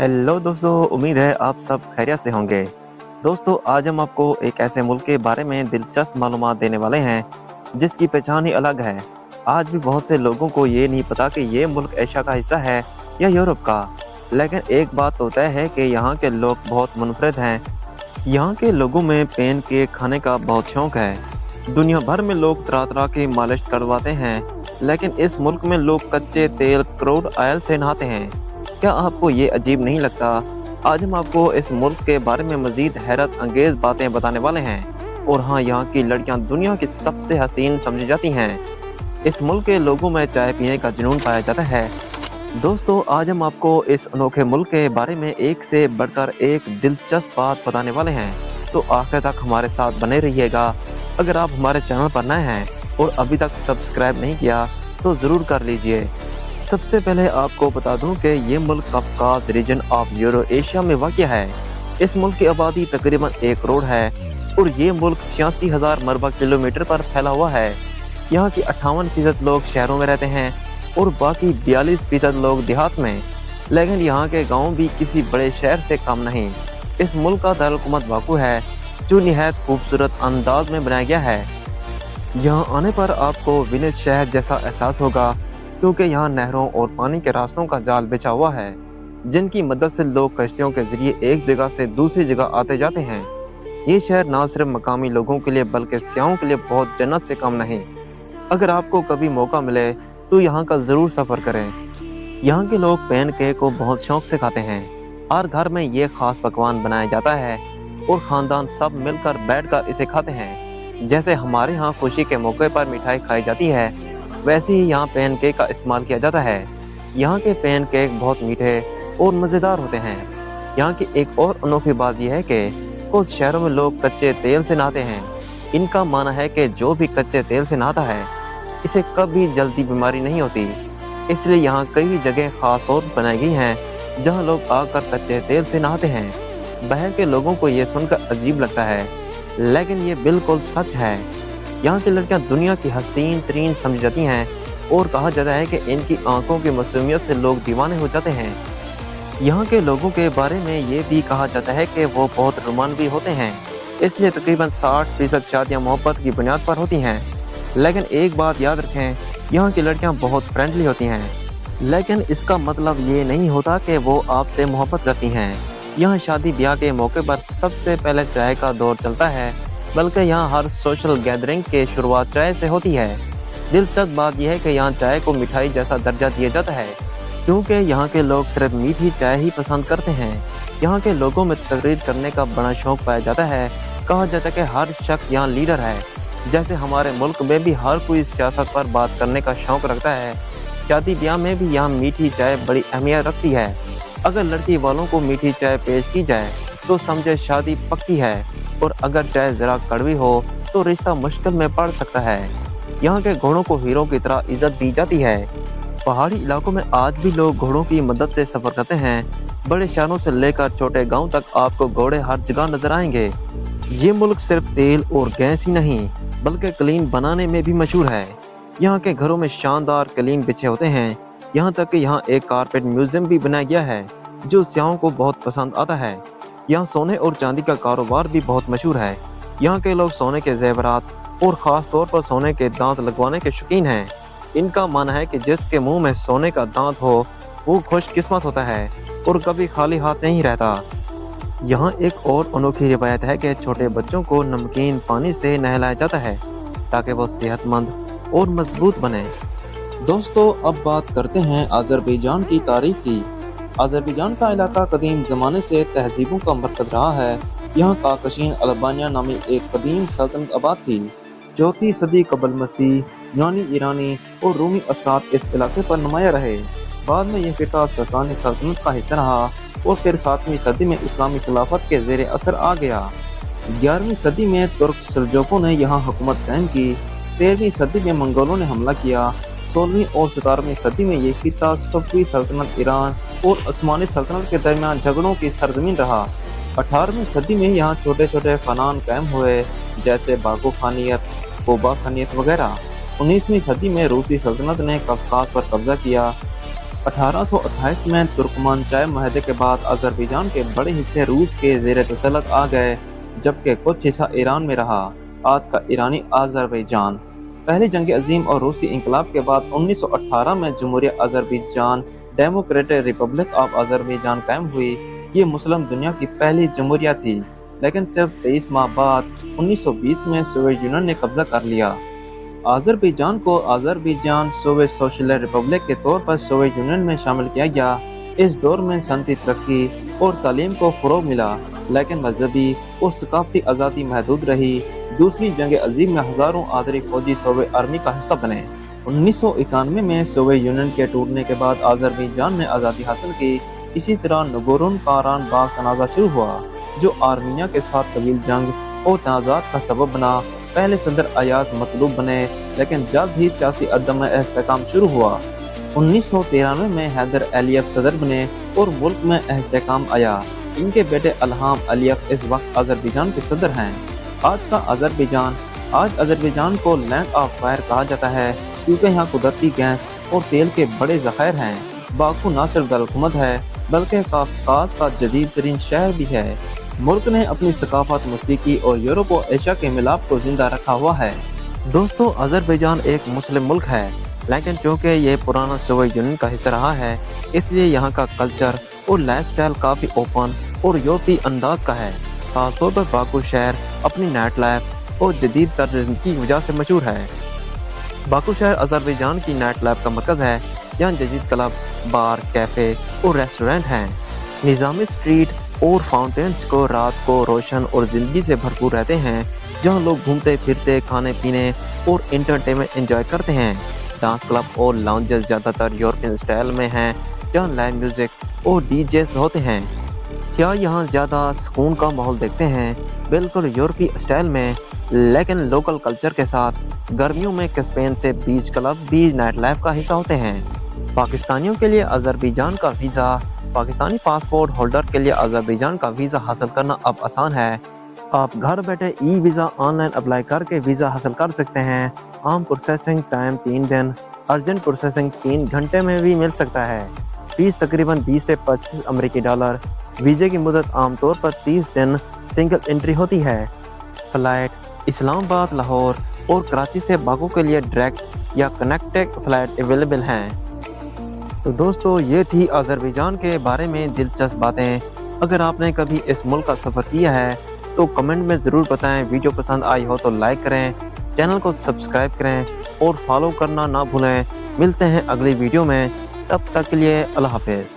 Hello दोस्तों, उम्मीद है आप सब खैरियत से होंगे। दोस्तों, आज हम आपको एक ऐसे मुल्क के बारे में दिलचस्प मालूमात देने वाले हैं जिसकी पहचान ही अलग है। आज भी बहुत से लोगों को ये नहीं पता कि ये मुल्क एशिया का हिस्सा है या यूरोप का। लेकिन एक बात तो तय है कि यहाँ के लोग बहुत मुनफरद हैं। यहाँ के लोगों में पेन केक खाने का बहुत शौक है। दुनिया भर में लोग तरह तरह की मालिश करवाते हैं, लेकिन इस मुल्क में लोग कच्चे तेल क्रूड ऑयल से नहाते हैं। क्या आपको ये अजीब नहीं लगता? आज हम आपको इस मुल्क के बारे में मजीद हैरत अंगेज बातें बताने वाले हैं। और हाँ, यहाँ की लड़कियाँ दुनिया की सबसे हसीन समझी जाती हैं। इस मुल्क के लोगों में चाय पीने का जुनून पाया जाता है। दोस्तों, आज हम आपको इस अनोखे मुल्क के बारे में एक से बढ़कर एक दिलचस्प बात बताने वाले हैं, तो आखिर तक हमारे साथ बने रहिएगा। अगर आप हमारे चैनल पर नए हैं और अभी तक सब्सक्राइब नहीं किया तो ज़रूर कर लीजिए। सबसे पहले आपको बता दूं कि ये मुल्क कवकास रीजन ऑफ यूरो एशिया में वाक़या है। इस मुल्क की आबादी तकरीबन 1 करोड़ है और ये मुल्क 86,000 मरबा किलोमीटर पर फैला हुआ है। यहाँ की 58% लोग शहरों में रहते हैं और बाकी 42% लोग देहात में। लेकिन यहाँ के गाँव भी किसी बड़े शहर से कम नहीं। इस मुल्क का दारुलहुकूमत बाकू है, जो निहायत खूबसूरत अंदाज में बनाया गया है। यहाँ आने पर आपको विनिस शहर जैसा एहसास होगा, क्योंकि यहाँ नहरों और पानी के रास्तों का जाल बिछा हुआ है, जिनकी मदद से लोग कश्तियों के जरिए एक जगह से दूसरी जगह आते जाते हैं। ये शहर न सिर्फ मकामी लोगों के लिए बल्कि सियाहों के लिए बहुत जन्नत से कम नहीं। अगर आपको कभी मौका मिले तो यहाँ का ज़रूर सफ़र करें। यहाँ के लोग पैन केक को बहुत शौक से खाते हैं। हर घर में ये खास पकवान बनाया जाता है और ख़ानदान सब मिलकर बैठकर इसे खाते हैं। जैसे हमारे यहाँ खुशी के मौके पर मिठाई खाई जाती है, वैसे ही यहाँ पैन केक का इस्तेमाल किया जाता है। यहाँ के पैन केक बहुत मीठे और मज़ेदार होते हैं। यहाँ की एक और अनोखी बात यह है कि कुछ शहरों में लोग कच्चे तेल से नहाते हैं। इनका मानना है कि जो भी कच्चे तेल से नहाता है, इसे कभी जल्दी बीमारी नहीं होती। इसलिए यहाँ कई जगह खास तौर पर बनाई गई हैं जहाँ लोग आकर कच्चे तेल से नहाते हैं। बाहर के लोगों को ये सुनकर अजीब लगता है, लेकिन ये बिल्कुल सच है। यहाँ की लड़कियाँ दुनिया की हसीन तरीन समझी जाती हैं और कहा जाता है कि इनकी आंखों की मासूमियत से लोग दीवाने हो जाते हैं। यहाँ के लोगों के बारे में ये भी कहा जाता है कि वो बहुत रोमानवी होते हैं, इसलिए तकरीबन 60% शादियाँ मोहब्बत की बुनियाद पर होती हैं। लेकिन एक बात याद रखें, यहाँ की लड़कियाँ बहुत फ्रेंडली होती हैं, लेकिन इसका मतलब ये नहीं होता कि वो आपसे मोहब्बत करती हैं। यहाँ शादी ब्याह के मौके पर सबसे पहले चाय का दौर चलता है, बल्कि यहाँ हर सोशल गैदरिंग की शुरुआत चाय से होती है। दिलचस्प बात यह है कि यहाँ चाय को मिठाई जैसा दर्जा दिया जाता है, क्योंकि यहाँ के लोग सिर्फ मीठी चाय ही पसंद करते हैं। यहाँ के लोगों में तकरीर करने का बड़ा शौक पाया जाता है। कहा जाता है कि हर शख्स यहाँ लीडर है। जैसे हमारे मुल्क में भी हर कोई सियासत पर बात करने का शौक रखता है, शादी ब्याह में भी यहाँ मीठी चाय बड़ी अहमियत रखती है। अगर लड़की वालों को मीठी चाय पेश की जाए तो समझे शादी पक्की है, और अगर चाय ज़रा कड़वी हो तो रिश्ता मुश्किल में पड़ सकता है। यहाँ के घोड़ों को हीरो की तरह इज्जत दी जाती है। पहाड़ी इलाकों में आज भी लोग घोड़ों की मदद से सफ़र करते हैं। बड़े शहरों से लेकर छोटे गांव तक आपको घोड़े हर जगह नजर आएंगे। ये मुल्क सिर्फ तेल और गैस ही नहीं, बल्कि कलीन बनाने में भी मशहूर है। यहाँ के घरों में शानदार कलीन बिछे होते हैं। यहाँ तक कि यहाँ एक कारपेट म्यूजियम भी बनाया गया है, जो सियाहों को बहुत पसंद आता है। यहाँ सोने और चांदी का कारोबार भी बहुत मशहूर है। यहाँ के लोग सोने के जेवरात और ख़ास तौर पर सोने के दांत लगवाने के शौकीन हैं। इनका मानना है कि जिसके मुंह में सोने का दांत हो वो खुशकिस्मत होता है और कभी खाली हाथ नहीं रहता। यहाँ एक और अनोखी रिवायत है कि छोटे बच्चों को नमकीन पानी से नहलाया जाता है ताकि वो सेहतमंद और मजबूत बने। दोस्तों, अब बात करते हैं अज़रबैजान की तारीख की। अज़रबैजान का इलाका कदीम ज़माने से तहजीबों का मरकज़ रहा है। यहाँ काकशीन अल्बानिया नामी एक कदीम सल्तनत आबाद थी। 4वीं सदी कबल मसीह यूनानी, ईरानी और रूमी असरात इस इलाके पर नुमाया रहे। बाद में यह खिता ससानी सल्तनत का हिस्सा रहा और फिर 7वीं सदी में इस्लामी खिलाफत के ज़ेर असर आ गया। 11वीं सदी में तुर्क सल्जूकों ने यहाँ हुकूमत कायम की। 13वीं सदी में मंगोलों ने हमला किया। 16वीं और 17वीं सदी में ये खिता सफ़वी सल्तनत ईरान और उस्मानी सल्तनत के दरमियान झगड़ों की सरजमीन रहा। 18वीं सदी में यहाँ छोटे छोटे ख़ानान कायम हुए, जैसे बागो खानियत, कोबा खानियत वगैरह। 19वीं सदी में रूसी सल्तनत ने कवकास पर कब्जा किया। 1828 में तुर्कमान-चाय मुआहदे के बाद अज़रबैजान के बड़े हिस्से रूस के ज़ेर तसल्लुत आ गए, जबकि कुछ हिस्सा ईरान में रहा। आज का ईरानी अज़रबैजान। पहली जंग अज़ीम और रूसी इंकलाब के बाद 1918 में जमहूरिया Azerbaijan Democratic Republic of Azerbaijan कायम हुई। ये मुस्लिम दुनिया की पहली जमहूरिया थी, लेकिन सिर्फ 23 माह बाद 1920 में सोवियत यूनियन ने कब्जा कर लिया। अज़रबैजान को अज़रबैजान सोवियत सोशलिस्ट रिपब्लिक के तौर पर सोवियत यूनियन में शामिल किया गया। इस दौर में सनती तरक्की और तालीम को फ़रोग़ मिला, लेकिन मजहबी और सकाफती आज़ादी महदूद रही। दूसरी जंग अज़ीम में हज़ारों आज़री फौजी सोवियत आर्मी का हिस्सा बने। 1991 में सोवियत यूनियन के टूटने के बाद अज़रबैजान ने आज़ादी हासिल की। इसी तरह नगोर्नो-कराबाख तनाज़ा शुरू हुआ, जो आर्मीनिया के साथ तवील जंग और तनाज़ात का सबब बना। पहले सदर अयाज मतलूब बने, लेकिन जल्द ही सियासी अदम इस्तेहकाम शुरू हुआ। 1993 में हैदर अलियव सदर बने और मुल्क में इस्तेहकाम आया। इनके बेटे इल्हाम अलियव इस वक्त अज़रबैजान के सदर हैं। आज अज़रबैजान को लैंड ऑफ फायर कहा जाता है, क्योंकि यहाँ कुदरती गैस और तेल के बड़े ज़खायर हैं। बाकू न सिर्फ दारुलहुकूमत है, बल्कि काफकाज का जदीद तरीन शहर भी है। मुल्क ने अपनी सकाफत, मौसीकी और यूरोप और एशिया के मिलाप को जिंदा रखा हुआ है। दोस्तों, अज़रबैजान एक मुस्लिम मुल्क है, लेकिन चूँकि ये पुराना सोवियत यूनियन का हिस्सा रहा है, इसलिए यहाँ का कल्चर और लाइफस्टाइल काफ़ी ओपन और यूरोपी अंदाज का है। खासतौर पर बाकू शहर अपनी नाइट लाइफ और जदीद तर्ज ज़िंदगी की वजह से मशहूर है। बाकू शहर अज़रबैजान की नाइट लाइफ का मरकज़ है। यहाँ जदीद क्लब, बार, कैफ़े और रेस्टोरेंट हैं। निज़ामी स्ट्रीट और फाउंटेन्स को रात को रोशन और ज़िंदगी से भरपूर रहते हैं, जहाँ लोग घूमते फिरते, खाने पीने और एंटरटेनमेंट एंजॉय करते हैं। डांस क्लब और लाउंजेस ज़्यादातर यूरोपियन स्टाइल में हैं, जहाँ लाइव म्यूज़िक और डीजेस होते हैं। सियाह यहाँ ज़्यादा सुकून का माहौल देखते हैं, बिल्कुल यूरोपी स्टाइल में, लेकिन लोकल कल्चर के साथ। गर्मियों में कैस्पियन से बीच क्लब भी नाइट लाइफ का हिस्सा होते हैं। पाकिस्तानियों के लिए अज़रबैजान का वीज़ा। पाकिस्तानी पासपोर्ट होल्डर के लिए अज़रबैजान का वीज़ा हासिल करना अब आसान है। आप घर बैठे ई वीज़ा ऑनलाइन अप्लाई करके वीज़ा हासिल कर सकते हैं। आम प्रोसेसिंग टाइम 3 दिन, अर्जेंट प्रोसेसिंग 3 घंटे में भी मिल सकता है। फीस तकरीबन 20 से 25 अमेरिकी डॉलर। वीज़े की मुदत आमतौर पर 30 दिन सिंगल एंट्री होती है। फ़्लाइट इस्लामाबाद, लाहौर और कराची से बाकू के लिए डायरेक्ट या कनेक्टेड फ़्लाइट अवेलेबल हैं। तो दोस्तों, ये थी अज़रबैजान के बारे में दिलचस्प बातें। अगर आपने कभी इस मुल्क का सफ़र किया है तो कमेंट में ज़रूर बताएं। वीडियो पसंद आई हो तो लाइक करें, चैनल को सब्सक्राइब करें और फॉलो करना ना भूलें। मिलते हैं अगली वीडियो में, तब तक के लिए अल्लाह हाफ़िज़।